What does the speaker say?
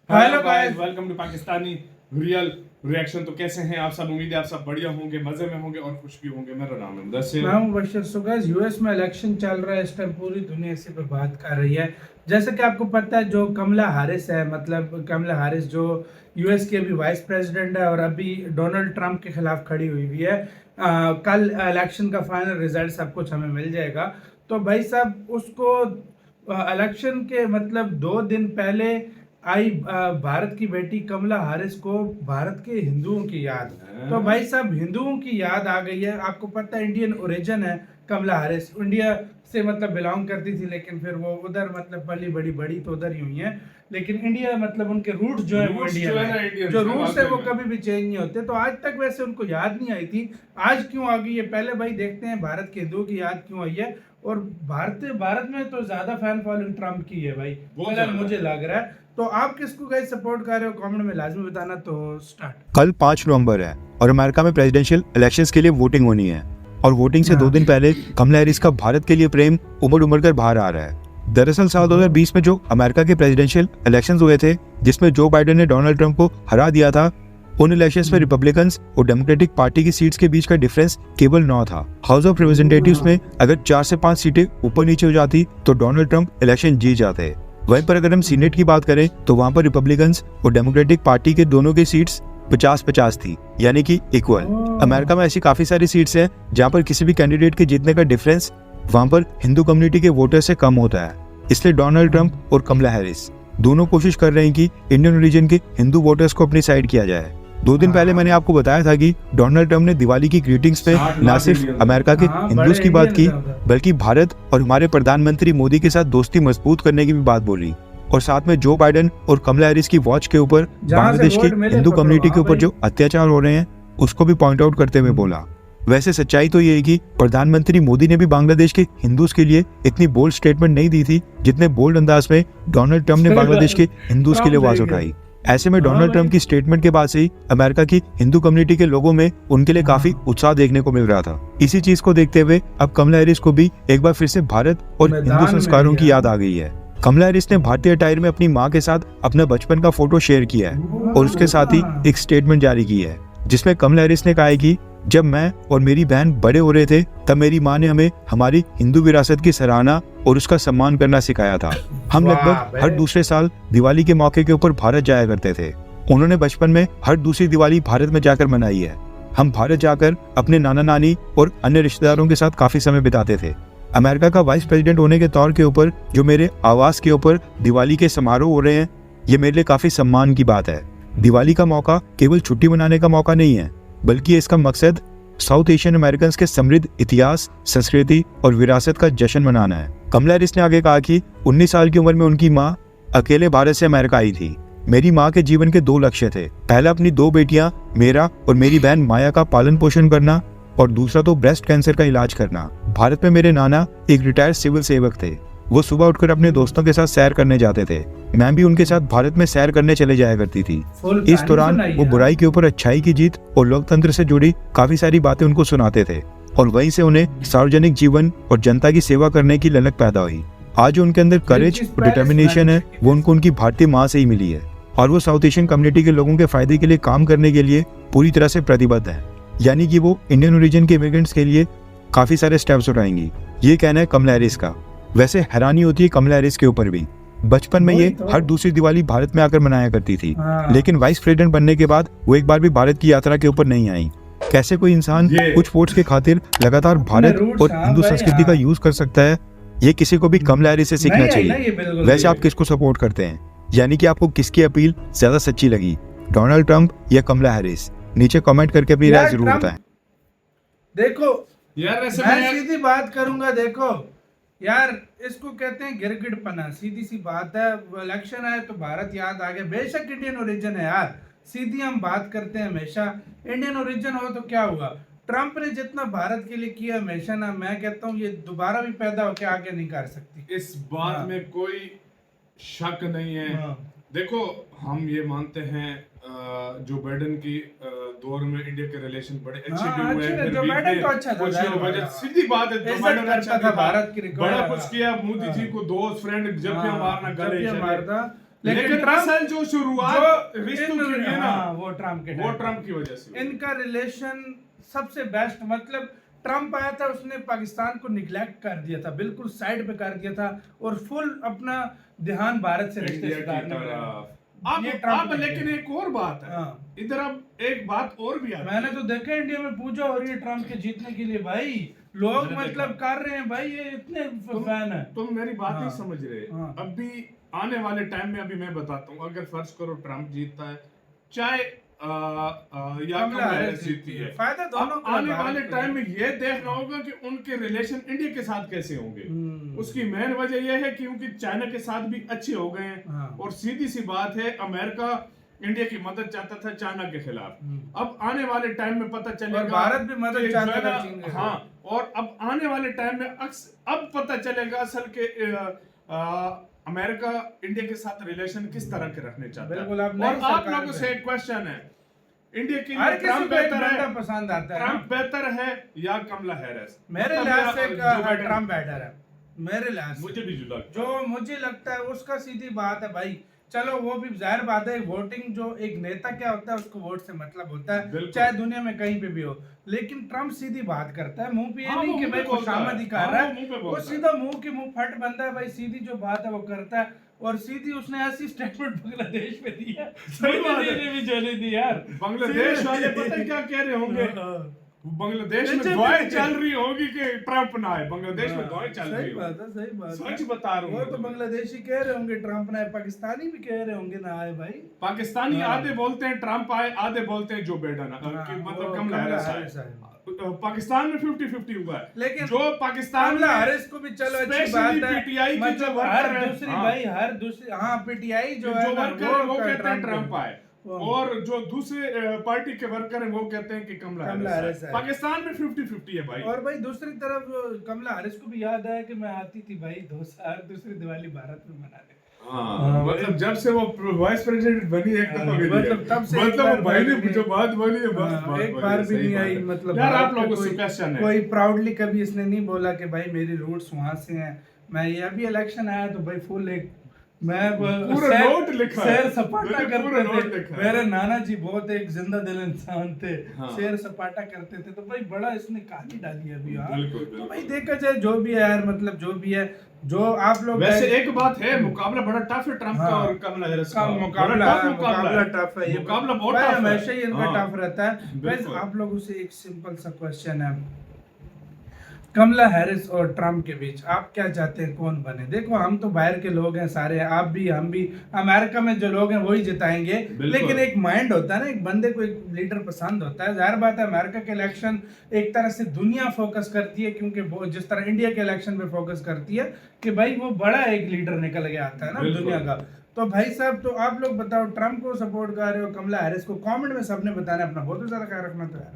Hello guys, welcome to Pakistani real reaction. तो कैसे हैं आप सब? उम्मीद है आप सब बढ़िया होंगे, मजे में होंगे और खुश भी होंगे। मेरा नाम है मुदस्सिर। मैं हूं बशर। सो गाइस, यूएस में इलेक्शन चल रहा है इस टाइम, पूरी दुनिया इसी पे बात कर रही है। जैसे कि आपको पता है, जो कमला हैरिस है, मतलब कमला हैरिस जो यूएस की अभी वाइस प्रेसिडेंट है और अभी डोनाल्ड ट्रंप के खिलाफ खड़ी हुई भी है। कल इलेक्शन का फाइनल रिजल्ट सब कुछ हमें मिल जाएगा। तो भाई साहब, उसको इलेक्शन के मतलब 2 दिन पहले आई भारत की बेटी कमला हैरिस को भारत के हिंदुओं की याद। तो भाई साहब, हिंदुओं की याद आ गई है। आपको पता है, इंडियन ओरिजिन है कमला हैरिस, इंडिया से मतलब बिलोंग करती थी, लेकिन फिर वो उधर मतलब पली बड़ी बड़ी तो उधर ही हुई है। लेकिन इंडिया मतलब उनके रूट्स जो है वो इंडिया है, जो रूट्स है वो कभी भी चेंज नहीं होते। तो आज तक वैसे उनको याद नहीं आई थी, आज क्यों आ गई है? पहले भाई देखते हैं भारत के हिंदुओं की याद क्यों आई है। और भारत में तो ज्यादा फैन फॉलोइंग ट्रम्प की है भाई, मुझे लग रहा है। तो आप किसको गाइस सपोर्ट कर रहे हो, कमेंट में लाजमी बताना। तो स्टार्ट। कल 5 नवंबर है और अमेरिका में प्रेसिडेंशियल इलेक्शंस के लिए वोटिंग होनी है। और वोटिंग से 2 दिन पहले कमला हैरिस का भारत के लिए प्रेम उमड़ कर बाहर आ रहा है। दरअसल साल 2020 में जो अमेरिका के प्रेसिडेंशियल इलेक्शंस हुए थे, जिसमें जो बाइडेन ने डोनाल्ड ट्रंप को हरा दिया था, उन इलेक्शंस में रिपब्लिकन्स और डेमोक्रेटिक पार्टी की सीट्स के बीच का डिफरेंस केवल 9 था। हाउस ऑफ रिप्रेजेंटेटिव्स में अगर 4 से 5 सीटें ऊपर नीचे हो जाती तो डोनाल्ड ट्रंप इलेक्शन जीत जाते। वहीं पर अगर हम सीनेट की बात करें तो वहां पर रिपब्लिकन्स और डेमोक्रेटिक पार्टी के दोनों की सीट्स 50-50 थी, यानी कि इक्वल। अमेरिका में ऐसी काफी सारी सीट्स हैं जहां पर किसी भी कैंडिडेट के जीतने का डिफरेंस वहां पर हिंदू कम्युनिटी के वोटर से कम होता है। इसलिए डोनाल्ड ट्रंप और कमला हैरिस दोनों कोशिश कर रहे हैं कि इंडियन रीजन के हिंदू वोटर्स को अपनी साइड किया जाए। 2 दिन पहले मैंने आपको बताया था कि डोनाल्ड ट्रंप ने दिवाली की ग्रीटिंग्स में न सिर्फ अमेरिका के हिंदूज की बात की, बल्कि भारत और हमारे प्रधानमंत्री मोदी के साथ दोस्ती मजबूत करने की भी बात बोली। और साथ में जो बाइडेन और कमला हैरिस की वॉच के ऊपर बांग्लादेश की हिंदू कम्युनिटी के ऊपर जो अत्याचार हो रहे हैं उसको भी पॉइंट आउट करते हुए बोला। वैसे सच्चाई तो ये है कि प्रधानमंत्री मोदी ने भी बांग्लादेश के हिंदूज के लिए इतनी बोल्ड स्टेटमेंट नहीं दी थी जितने बोल्ड अंदाज में डोनाल्ड ट्रंप ने बांग्लादेश के हिंदूज के लिए आवाज उठाई। ऐसे में डोनाल्ड ट्रंप की स्टेटमेंट के बाद से ही अमेरिका की हिंदू कम्युनिटी के लोगों में उनके लिए काफी उत्साह देखने को मिल रहा था। इसी चीज को देखते हुए अब कमला हैरिस को भी एक बार फिर से भारत और हिंदू संस्कारों की याद आ गई है। कमला हैरिस ने भारतीय अटायर में अपनी मां के साथ अपना बचपन का फोटो शेयर किया है और उसके साथ ही एक स्टेटमेंट जारी की है, जिसमें कमला हैरिस ने कहा है कि जब मैं और मेरी बहन बड़े हो रहे थे तब मेरी माँ ने हमें हमारी हिंदू विरासत की सराहना और उसका सम्मान करना सिखाया था। हम लगभग हर दूसरे साल दिवाली के मौके के ऊपर भारत जाया करते थे। उन्होंने बचपन में हर दूसरी दिवाली भारत में जाकर मनाई है। हम भारत जाकर अपने नाना नानी और अन्य रिश्तेदारों के साथ काफी समय बिताते थे। अमेरिका का वाइस प्रेसिडेंट होने के तौर के ऊपर जो मेरे आवास के ऊपर दिवाली के समारोह हो रहे हैं, ये मेरे लिए काफी सम्मान की बात है। दिवाली का मौका केवल छुट्टी मनाने का मौका नहीं है, बल्कि इसका मकसद साउथ एशियन अमेरिकन के समृद्ध इतिहास, संस्कृति और विरासत का जश्न मनाना है। कमला हैरिस ने आगे कहा कि 19 साल की उम्र में उनकी माँ अकेले भारत से अमेरिका आई थी। मेरी माँ के जीवन के 2 लक्ष्य थे, पहला अपनी 2 बेटियां मेरा और मेरी बहन माया का पालन पोषण करना और दूसरा तो ब्रेस्ट कैंसर का इलाज करना। भारत में मेरे नाना एक रिटायर्ड सिविल सेवक थे। वो सुबह उठकर अपने दोस्तों के साथ सैर करने जाते थे। मैं भी उनके साथ भारत में सैर करने चले जाया करती थी। इस दौरान वो बुराई के ऊपर अच्छाई की जीत और लोकतंत्र से जुड़ी काफी सारी बातें उनको सुनाते थे और वहीं से उन्हें सार्वजनिक जीवन और जनता की सेवा करने की ललक पैदा हुई। आज जो उनके अंदर करेज और डिटर्मिनेशन है वो उनको उनकी भारतीय माँ से ही मिली है और वो साउथ एशियन कम्युनिटी के लोगों के फायदे के लिए काम करने के लिए पूरी तरह से प्रतिबद्ध है। यानी कि वो इंडियन ओरिजिन के इमिग्रेंट्स के लिए काफी सारे स्टेप्स उठाएंगी। ये कहना है कमला हैरिस का। वैसे हैरानी होती है कमला हैरिस के ऊपर भी। बचपन में ये हर दूसरी दिवाली भारत में आकर मनाया करती थी, लेकिन वाइस प्रेसिडेंट बनने के बाद वो एक बार भी भारत की यात्रा के ऊपर नहीं आई। कैसे कोई इंसान कुछ वोट्स के खातिर लगातार भारत और हिंदू संस्कृति का यूज कर सकता है, ये किसी को भी कमला हैरिस से सीखना चाहिए। वैसे आप किसको सपोर्ट करते हैं, यानी कि आपको किसकी अपील ज्यादा सच्ची लगी, डोनाल्ड ट्रंप या कमला हैरिस? नीचे कमेंट करके अपनी राय जरूर बताएं। देखो यार, वैसे मैं सीधी बात करूंगा। देखो यार, इसको कहते हैं गिरगिटपना। सीधी सी बात है, इलेक्शन आए तो भारत याद आ गया। बेशक इंडियन ओरिजिन है यार, सीधी हम बात करते हैं हमेशा। इंडियन ओरिजिन हो तो क्या हुआ? ट्रंप ने जितना भारत के लिए किया हमेशा ना, मैं कहता हूँ ये दोबारा भी पैदा होकर आगे नहीं कर सकती। इस बात में कोई शक नहीं है। देखो, हम ये मानते हैं जो बाइडेन की दौर में इंडिया के रिलेशन बड़े अच्छे भी हुए हैं। जो बाइडेन तो अच्छा था, सीधी बात है, जो बाइडेन अच्छा था, भारत की बड़ा कुछ किया। मोदी जी को दोस्त फ्रेंड जब भी मारना गले मारता। लेकिन ट्रम्प असल जो शुरुआत रिश्तों की है ना, वो ट्रम्प के वो ट्रम्प की वजह से हुई। इनका रिलेशन सबसे बेस्ट, मतलब ट्रम्प आया था, उसने पाकिस्तान को निगलेक्ट कर दिया था, बिल्कुल साइड पे कर दिया था और फुल अपना ध्यान भारत से रिश्ते इंडिया की सुधारने में तरफ। लगा। अब ये ट्रम्प ने लेकिन किया। एक और बात है, हाँ। इधर अब एक बात और भी आती मैंने है। तो देखा इंडिया में पूजा हो रही है ट्रम्प के जीतने के लिए, भाई लोग मैंने मतलब कर रहे हैं भाई, ये इतने फैन है। तुम मेरी बात नहीं हाँ। समझ रहे। हाँ। अभी आने वाले टाइम में अभी मैं बताता हूँ, अगर फर्ज करो ट्रम्प जीतता है, चाहे या कमला हैरिस जीतती है, फायदा दोनों अब को है आने भारत वाले को। टाइम में ये देखना होगा कि उनके रिलेशन इंडिया के साथ कैसे होंगे। उसकी मेन वजह यह है कि उनकी चाइना के साथ भी अच्छे हो गए हैं। हाँ। और सीधी सी बात है, अमेरिका इंडिया की मदद चाहता था चाइना के खिलाफ। अब आने वाले टाइम में पता चलेगा, और भारत भी मदद कि चाहता जो है था ना, चीन के हाँ, और अब आने वाले टाइम में अब पता चलेगा असल के अमेरिका इंडिया के साथ रिलेशन किस तरह के रखने चाहता है। बिल्कुल, अब नई और आप सरकार लोगों पे। से एक क्वेश्चन है, इंडिया के हर लिए किसी ट्रम्प को एक बेहतर बंदा है, पसंद आता है ट्रम्प बेहतर है या कमला हैरिस? मेरे मतलब लिहाज से जो बाइडेन- ट्रम्प बेटर है, मेरे लिहाज से। मुझे भी जो लगता है। जो मुझे लगता है उसका सीधी बात है भाई, चलो वो भी जाहिर बात है, वोटिंग जो एक नेता क्या होता है उसको वोट से मतलब होता है, बिल्कुल। चाहे दुनिया में कहीं पे भी हो। लेकिन ट्रम्प सीधी बात करता है, मुंह पे ये हाँ, नहीं वो कि मुंह भाई पे बोलता खुशामद है। ही कर हाँ, रहा वो मुंह पे है, वो बोलता है। सीधा मुंह की मुंह फट बंदा है भाई, सीधी जो बात है वो करता है। और सीधी उसने ऐसी स्टेटमेंट बांग्लादेश पे दी है, सही बात है। मुझे भी जली थी यार। बांग्लादेश वाले पता है क्या कह रहे होंगे? बांग्लादेश में दुआएं चल रही होगी कि ट्रम्प ना आए। बांग्लादेश में दुआएं चल रही सही होगी। बात है, सही बात है। सच बता रहा हूँ वो मैं तो तुम्हें। बांग्लादेशी कह रहे होंगे ट्रम्प ना आए, पाकिस्तानी भी कह रहे होंगे ना आए भाई। पाकिस्तानी हाँ। आधे बोलते हैं ट्रम्प आए, आधे बोलते हैं जो बाइडेन हाँ, मतलब वो कमला कमला हैरिस हैरिस आए। पाकिस्तान में 50-50 हुआ है। लेकिन जो पाकिस्तान कमला में हैरिस को भी चलो अच्छी स्पेशली बात है, PTI की जो मतलब वर्कर हर है, दूसरी हाँ। भाई हर दूसरी, हाँ पीटीआई जो है जो ना, वर्कर है वो कहते हैं ट्रम्प ट्रम्प आए, वो- और जो दूसरे पार्टी के वर्कर हैं वो कहते हैं कि कमला कमला हैरिस हैरिस आए। आए। पाकिस्तान में 50-50 है भाई। और भाई दूसरी तरफ कमला हैरिस को भी याद है कि मैं आती थी भाई 2 साल दूसरी दिवाली भारत में मनाने। हाँ, मतलब जब से वो वाइस प्रेसिडेंट बनी एक दफा भी नहीं मतलब आई। तब से एक मतलब बार वो भाई भी ने जो बात बोली है बस हाँ, बात एक बोली बार है, भी सही नहीं बात आई। है। मतलब यार भारत आप का लोगों से कोई- क्वेश्चन है, कोई प्राउडली कभी इसने नहीं बोला कि भाई मेरी रूट्स वहां से हैं। मैं ये अभी इलेक्शन आया तो भाई फुल एक मैं पूरा नोट लिखा है। सैर सपाटा मैंने पूरा नोट करते थे। लिखा है। मेरे नाना जी बहुत एक जिंदा दिल इंसान थे, हाँ। सैर सपाटा करते थे, तो भाई बड़ा इसने कहानी डाली है अभी। हाँ बिल्कुल, तो बिल्कुल। भाई देखा जाए जो भी है यार, मतलब जो भी है, जो आप लोग वैसे एक बात है, मुकाबला बड़ा टफ है ट्रम्प का हाँ। और कमला हैरिस का का। मुकाबला बड़ा टफ मुकाबला टफ है, ये मुकाबला बहुत भाई टफ है। हमेशा ही इनका हाँ। टफ रहता है। बिल्कुल। वैसे आप लोगों से एक सिंपल सा क्वेश्चन है, कमला हैरिस और ट्रम्प के बीच आप क्या चाहते हैं कौन बने? देखो हम तो बाहर के लोग हैं सारे, आप भी हम भी, अमेरिका में जो लोग हैं वही जिताएंगे। लेकिन एक माइंड होता है ना, एक बंदे को एक लीडर पसंद होता है। जाहिर बात है अमेरिका के इलेक्शन एक तरह से दुनिया फोकस करती है, क्योंकि वो जिस तरह इंडिया के इलेक्शन पे फोकस करती है कि भाई वो बड़ा एक लीडर निकल के आता है ना दुनिया का। तो भाई साहब, तो आप लोग बताओ ट्रम्प को सपोर्ट कर रहे हो कमला हैरिस को? कमेंट में सबने बताना, अपना बहुत ज्यादा ख्याल रखना। तो यार